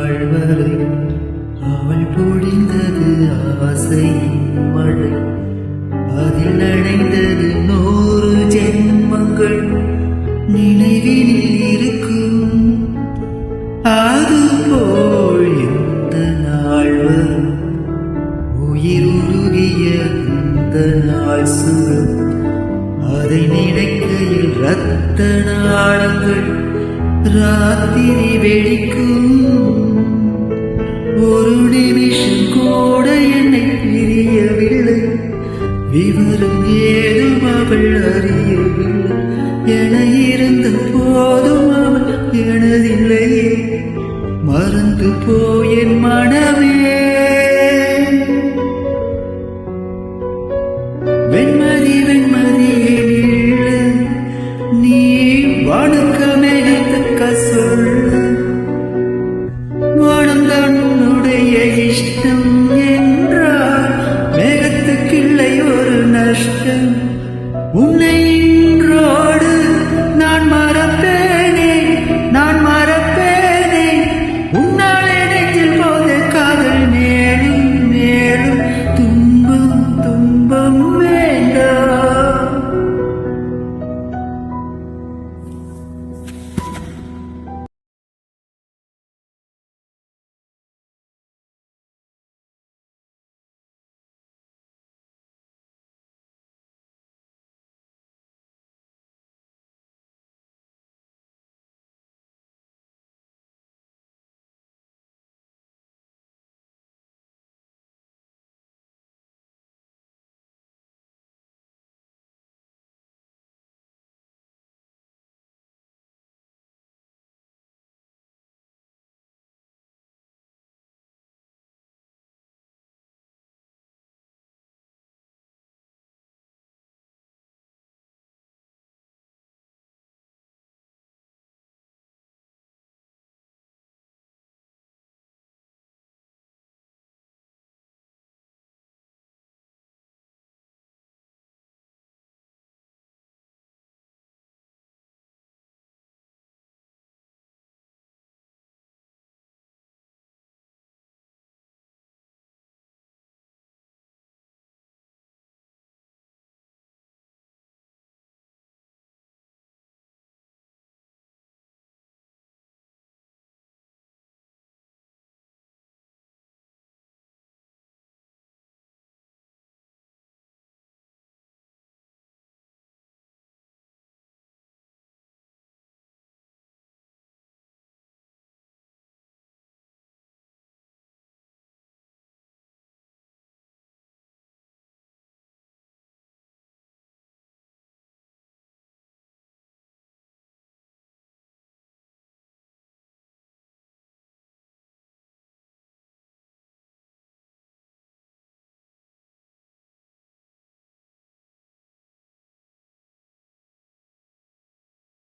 நாள் வரை அவள் பொழிந்தது ஆசையின் மழை. அதில் நனைந்தது 100 ஜென்மங்கள் நினைவினில் இருக்கும். அதுபோல் எந்த நாள் வரும் உயிர் உருகிய அந்த நாள் சுகம். அதை நினைக்கையில் இரத்த நாளங்கள் ராத்திரி வெடிக்கும். ஒரு நிமிஷம் கூட என்னை பிரியவில்லை, விவரம் ஏதும் அவள் அறியவில்லை. என இருந்த போதும் அவள் எனதில்லையே, மறந்து போய் என் மனமே.